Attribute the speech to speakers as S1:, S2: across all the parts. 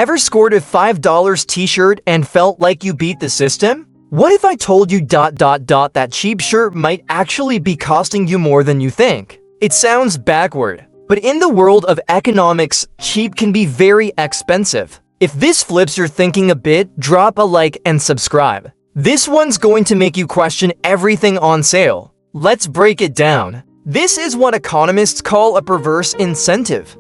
S1: Ever scored a $5 t-shirt and felt like you beat the system? What if I told you that cheap shirt might actually be costing you more than you think? It sounds backward, but in the world of economics, cheap can be very expensive. If this flips your thinking a bit, drop a like and subscribe. This one's going to make you question everything on sale. Let's break it down. This is what economists call a perverse incentive.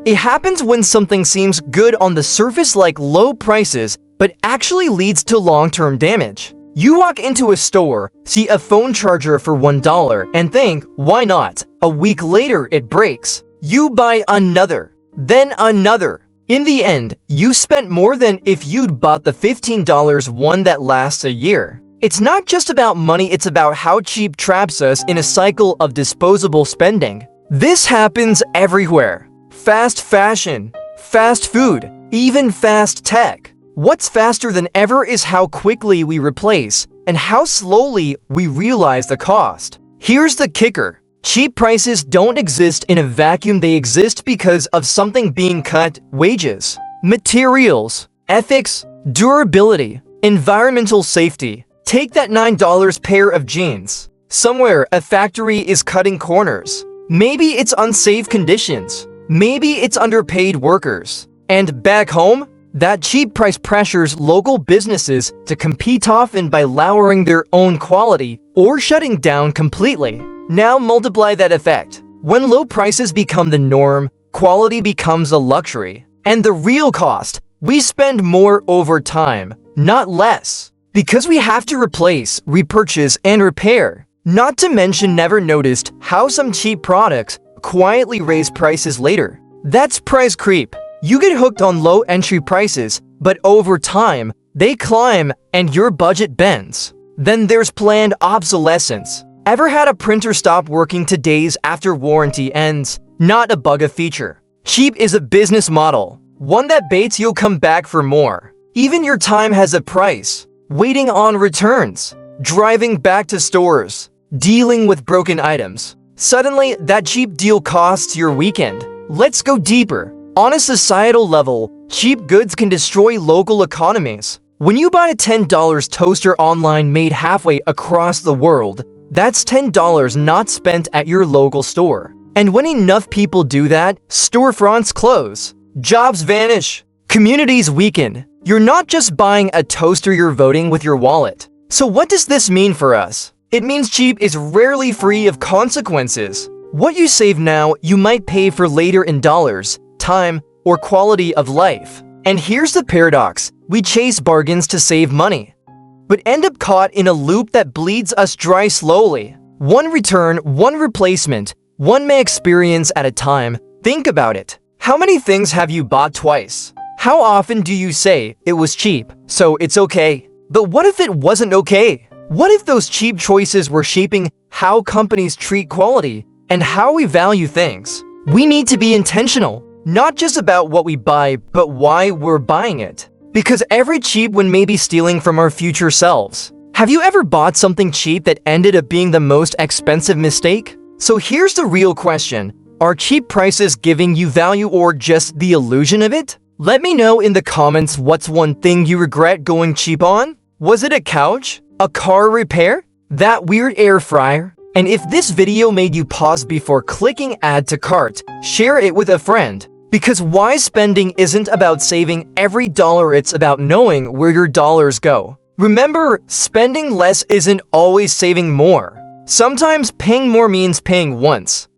S1: It happens when something seems good on the surface like low prices, but actually leads to long-term damage. You walk into a store, see a phone charger for $1, and think, why not? A week later, it breaks. You buy another, then another. In the end, you spent more than if you'd bought the $15 one that lasts a year. It's not just about money, it's about how cheap traps us in a cycle of disposable spending. This happens everywhere. Fast fashion, fast food, even fast tech. What's faster than ever is how quickly we replace and how slowly we realize the cost. Here's the kicker. Cheap prices don't exist in a vacuum, they exist because of something being cut: wages, materials, ethics, durability, environmental safety. Take that $9 pair of jeans. Somewhere, a factory is cutting corners. Maybe it's unsafe conditions. Maybe it's underpaid workers. And back home, that cheap price pressures local businesses to compete, often by lowering their own quality or shutting down completely. Now multiply that effect. When low prices become the norm, quality becomes a luxury. And the real cost, we spend more over time, not less. Because we have to replace, repurchase, and repair. Not to mention, never noticed how some cheap products quietly raise prices later. That's price creep. You get hooked on low entry prices, but over time, they climb and your budget bends. Then there's planned obsolescence. Ever had a printer stop working 2 days after warranty ends? Not a bug, a feature. Cheap is a business model, one that baits you'll come back for more. Even your time has a price. Waiting on returns, driving back to stores, dealing with broken items. Suddenly, that cheap deal costs your weekend. Let's go deeper. On a societal level, cheap goods can destroy local economies. When you buy a $10 toaster online made halfway across the world, that's $10 not spent at your local store. And when enough people do that, storefronts close, jobs vanish, communities weaken. You're not just buying a toaster, you're voting with your wallet. So what does this mean for us? It means cheap is rarely free of consequences. What you save now, you might pay for later in dollars, time, or quality of life. And here's the paradox. We chase bargains to save money, but end up caught in a loop that bleeds us dry slowly. One return, one replacement, one May experience at a time. Think about it. How many things have you bought twice? How often do you say, it was cheap, so it's okay? But what if it wasn't okay? What if those cheap choices were shaping how companies treat quality and how we value things? We need to be intentional, not just about what we buy, but why we're buying it. Because every cheap one may be stealing from our future selves. Have you ever bought something cheap that ended up being the most expensive mistake? So here's the real question. Are cheap prices giving you value or just the illusion of it? Let me know in the comments, what's one thing you regret going cheap on? Was it a couch? A car repair? That weird air fryer? And if this video made you pause before clicking add to cart, share it with a friend. Because wise spending isn't about saving every dollar, it's about knowing where your dollars go. Remember, spending less isn't always saving more. Sometimes paying more means paying once.